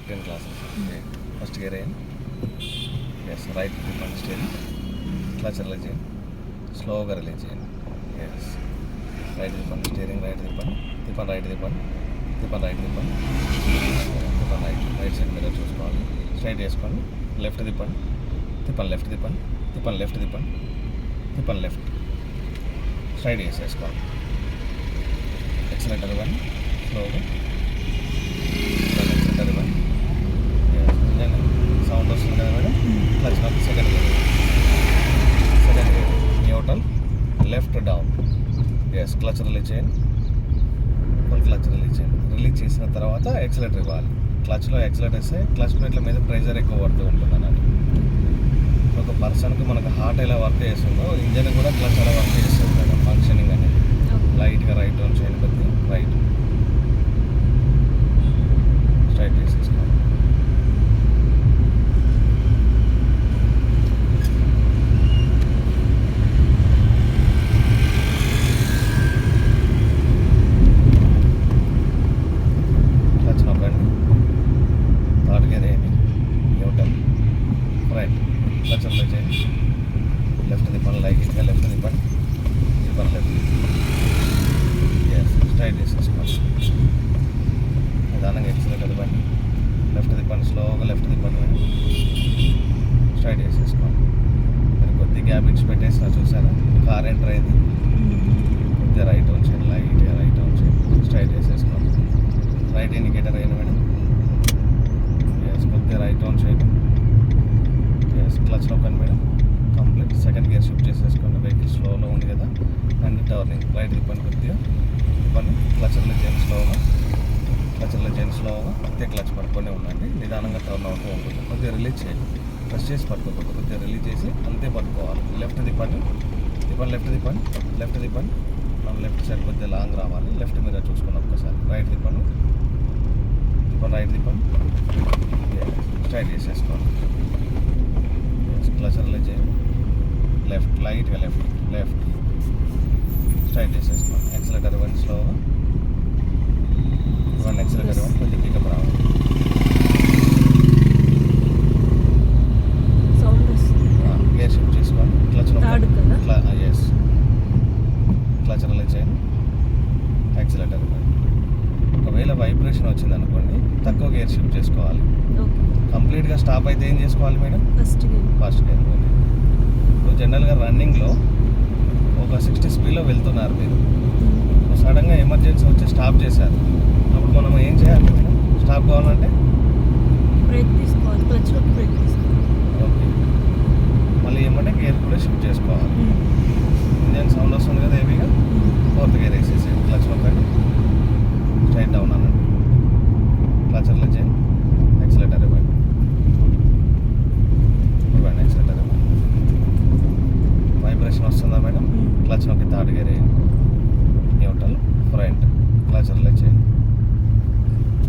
10 classes. First gear in. Yes, right grip on steering. Clutch release in. Slow release in. Yes. Right grip on steering, right grip on. Tip on right grip on. Tip on right grip on. Tip on right. Right side mirror చూసుకోవాలి. Straight చేసుకోండి. Left grip on. Tip on left grip on. Tip on left grip on. Tip on left. Straight చేసుకోవాలి. Accelerator 1. Slowగా. Accelerator 1. Yes. Sound వస్తుంది కదా మేడం. Clutch నాకు second gear. Neutral left down. Yes clutch release చేయండి. Full clutch release చేయండి. Release చేసిన తర్వాత accelerator ఇవ్వాలి. క్లచ్లో యాక్సిలరేటర్ ఇస్తే క్లచ్ ప్లేట్ల మీద ప్రెషర్ ఎక్కువ పడుతూ ఉంటుంది అన్నట్టు. ఒక పర్సన్కి మనకు హార్ట్ ఎలా వర్క్ చేస్తుందో ఇంజన్ కూడా క్లచ్ ఎలా వర్క్ చేస్తుంది మేడం. ఫంక్షనింగ్ అనేది లైట్గా రైట్ డౌన్ చేయండి. కొద్దిగా రైట్ స్ట్రైట్ చేసేసుకోండి. లెఫ్ట్ తిప్పండి, లైట్గా లెఫ్ట్ తిప్పండి. తిప్పండి లెఫ్ట్. ఎస్ స్ట్రైట్ చేసేసుకోండి. నిదానంగా యాక్సిలరేటర్ ఇవ్వండి. లెఫ్ట్ తిప్పండి, స్లోగా లెఫ్ట్ తిప్పండి. స్ట్రైట్ చేసేసుకోండి. మీరు కొద్ది గ్యాప్ ఇచ్చి పెట్టేసినా చూసారా కార్ ఎంటర్ అయింది. కొద్దిగా రైట్ ఉంచండి, లైట్గా రైట్ ఉంచండి. స్ట్రైట్ చేసేసుకోండి. రైట్ ఇండికేటర్ అయ్యింది మేడం. ఎస్ కొద్దిగా రైట్ ఉంచండి. ఎస్ క్లచ్ నొక్కండి madam. Complete second gear shift చేసేసుకోండి. వెహికల్ స్లోలో ఉంది కదా. అండ్ టర్నింగ్ రైట్ తిప్పండి. కొద్దిగా తిప్పండి. క్లచ్ రిలీజ్ చేయండి స్లోగా. క్లచ్ రిలీజ్ చేయండి స్లోగా. అంతే క్లచ్ పట్టుకొని ఉండండి. నిదానంగా టర్న్ అవుతూ ఉంటుంది. కొద్దిగా రిలీజ్ చేయండి. ప్రెస్ చేసి పట్టుకోకూడదు. కొద్దిగా రిలీజ్ చేసి అంతే పట్టుకోవాలి. లెఫ్ట్ తిప్పండి. తిప్పండి లెఫ్ట్ తిప్పండి. లెఫ్ట్ తిప్పండి. మనం లెఫ్ట్ సైడ్ కొద్దిగా లాంగ్ రావాలి. లెఫ్ట్ మీద చూసుకుని ఒక్కసారి రైట్ తిప్పండి. తిప్పండి రైట్ తిప్పండి. స్ట్రైట్ చేసేసుకోండి. క్లచ్ రిలీజ్ చేయండి. లెఫ్ట్ లైట్గా లెఫ్ట్ లెఫ్ట్ స్ట్రైట్ చేసేసుకోండి. యాక్సిలరేటర్ ఇవ్వండి స్లోగా. ఇవ్వండి యాక్సిలరేటర్ ఇవ్వండి. కొంచెం పికప్ రావాలి. గేర్ షిఫ్ట్ చేసుకోండి. క్లచ్ ఎస్ క్లచ్ రిలీజ్ చేయండి. యాక్సిలరేటర్ ఇవ్వండి. ఒకవేళ వైబ్రేషన్ వచ్చింది అనుకోండి తక్కువ గేర్ షిఫ్ట్ చేసుకోవాలి. కంప్లీట్గా స్టాప్ అయితే ఏం చేసుకోవాలి మేడం? First gear. జనరల్గా రన్నింగ్లో ఒక 60 స్పీడ్లో వెళ్తున్నారు మీరు. సడన్గా ఎమర్జెన్సీ వచ్చి స్టాప్ చేశారు. అప్పుడు మనం ఏం చేయాలి మేడం? స్టాప్ కావాలంటే బ్రేక్ తీసుకోవాలి. క్లచ్లో బ్రేక్ తీసుకోవాలి. ఓకే. మళ్ళీ ఏమంటే గేర్ కూడా షిఫ్ట్ చేసుకోవాలి. ఇంజన్ సౌండ్ వస్తుంది కదా హెవీగా. ఫోర్త్ గేర్ వేసేసి క్లచ్ నొక్కండి. స్ట్రైట్ డౌన్ అనండి. క్లచ్ రిలీజ్ చేయండి. యాక్సిలరేటర్ ఇవ్వండి. ఇవ్వండి యాక్సిలరేటర్ ఇవ్వండి. వైబ్రేషన్ వస్తుందా మేడం? క్లచ్ నొక్కి థర్డ్ గేర్ వేయండి. న్యూట్రల్ ఫ్రంట్ క్లచ్ రిలీజ్ చేయండి.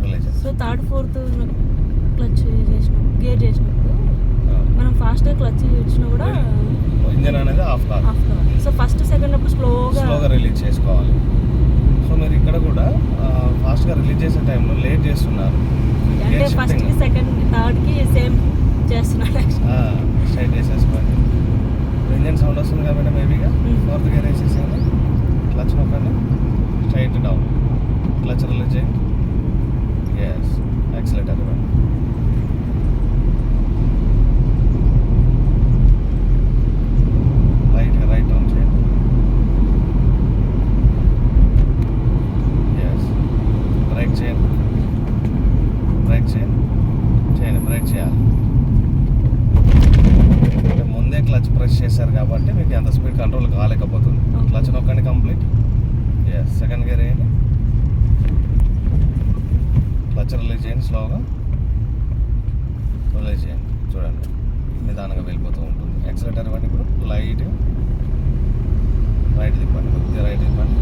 రిలీజ్ చేయండి. సో థర్డ్ ఫోర్త్ క్లచ్ చేసినప్పుడు గేర్ చేసినప్పుడు మనం ఫాస్ట్గా క్లచ్ ఇచ్చినా కూడా ఇంజన్ అనేది ఆఫ్ కావాలి. సో ఫస్ట్ సెకండ్ అప్పుడు స్లోగా రిలీజ్ చేసుకోవాలి. సో మీరు ఇక్కడ కూడా ఫాస్ట్గా రిలీజ్ చేసే టైంలో లేట్ చేస్తున్నారు. అంటే ఫస్ట్కి సెకండ్ థర్డ్కి సేమ్ చేస్తున్నాడు. స్ట్రైట్ చేసేసుకోండి. ఇంజన్ సౌండ్ వస్తుంది కదా మేడం హెవీగా. ఫోర్త్ గేర్ వేసేసేయండి. క్లచ్ నొక్కండి. Straight down. క్లచ్ రిలీజ్ చేయండి. ఎస్ యాక్సిలరేటర్ ఇవ్వండి. లైట్గా రైట్ డౌన్ చేయండి. ఎస్ బ్రేక్ చేయండి. బ్రేక్ చేయండి. బ్రేక్ చేయాలి. ముందే క్లచ్ ప్రెస్ చేశారు కాబట్టి మీకు ఎంత స్పీడ్ కంట్రోల్ కాలేకపోతుంది. క్లచ్ నొక్కండి కంప్లీట్. ఎస్ సెకండ్ గేర్ వేయండి. క్లచ్ రిలీజ్ చేయండి స్లోగా. రిలీజ్ చేయండి. చూడండి నిదానంగా వెళ్ళిపోతూ ఉంటుంది. యాక్సిలరేటర్ ఇవ్వండి. ఇప్పుడు లైట్ రైట్ తిప్పండి. కొద్దిగా రైట్ తిప్పండి.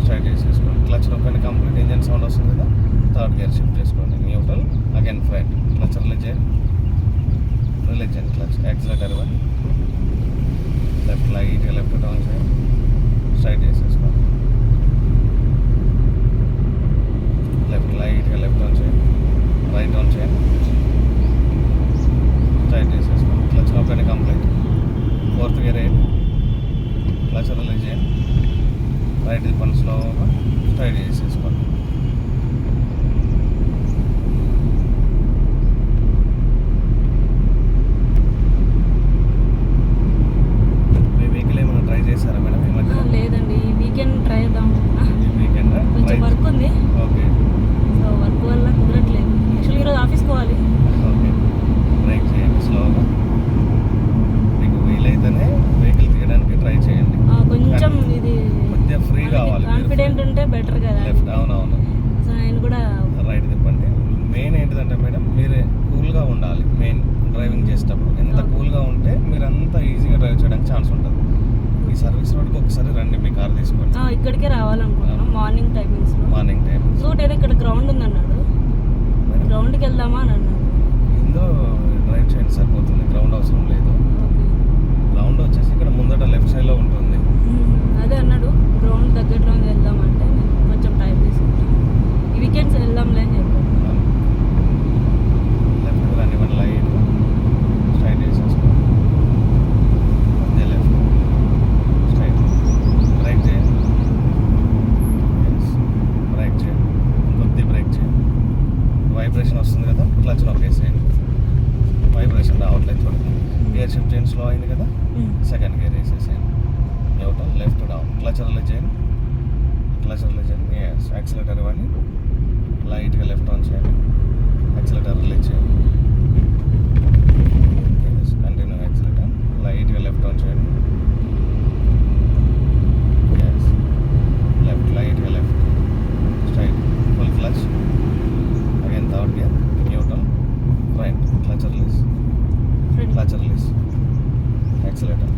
స్ట్రైట్ చేసేసుకోండి. క్లచ్ నొక్కండి కంప్లీట్. ఇంజన్ సౌండ్ వస్తుంది కదా. థర్డ్ గేర్ షిఫ్ట్ చేసుకోండి. Neutral again front clutch release చేయండి. రిలీజ్ చేయండి క్లచ్. యాక్సిలరేటర్ ఇవ్వండి. లెఫ్ట్ లైట్గా లెఫ్ట్ డౌన్ చేయండి. స్ట్రైట్ చేసేసుకోండి. లెఫ్ట్ లైట్గా లెఫ్ట్ డౌన్ చేయండి. రైట్ చేసేటప్పుడు ఎంత కూల్గా ఉంటే మీరు అంత ఈజీగా డ్రైవ్ చేయడానికి ఛాన్స్ ఉంటుంది. ఈ సర్వీస్ రోడ్కి ఒకసారి రండి, మీ కార్ తీసుకోండి. ఇక్కడికే రావాలనుకుంటున్నాం మార్నింగ్ టైమింగ్స్లో. మార్నింగ్ టైం ఇంకోటి ఏదో ఇక్కడ గ్రౌండ్ ఉందన్నాడు, గ్రౌండ్కి వెళ్దామా అని అన్నాడు. ఇందో డ్రైవ్ చేయండి సరిపోతుంది, గ్రౌండ్ అవసరం లేదు. ఓకే. గ్రౌండ్ వచ్చేసి ఇక్కడ ముందట లెఫ్ట్ సైడ్లో ఉంటుంది. అదే అన్నాడు, గ్రౌండ్ దగ్గరలో వెళ్దామంటే నేను కొంచెం టైం తీసుకుంటాను, ఈ వీకెండ్స్ వెళ్దాంలే అని చెప్పాను. లెఫ్ట్ రండి, మన లైట్ స్ట్రైట్ వేసేసుకో. అదే లెఫ్ట్ స్ట్రైట్. బ్రేక్ చేయండి, బ్రేక్ చేయండి, ఇంకొద్ది బ్రేక్ చేయండి. వైబ్రేషన్ వస్తుంది కదా, క్లచ్ నొక్కేసేయండి. వైబ్రేషన్ రావట్లేదు చూడండి. గేర్ షిఫ్ట్ చేయండి, స్లో అయింది కదా, సెకండ్ గేర్ వేసేసేయండి. Neutral left down, clutch release చేయండి, క్లచ్ రిలీజ్ చేయండి. ఎస్, యాక్సిలేటర్ ఇవ్వండి, లైట్గా లెఫ్ట్ ఆన్ చేయండి, యాక్సిలేటర్ రిలీజ్ చేయండి. ఎస్, కంటిన్యూ యాక్సిలేటర్, లైట్గా లెఫ్ట్ ఆన్ చేయండి. ఎస్, లెఫ్ట్, లైట్గా left, straight, full clutch. Again third gear, neutral, right, clutch release, clutch release, accelerator.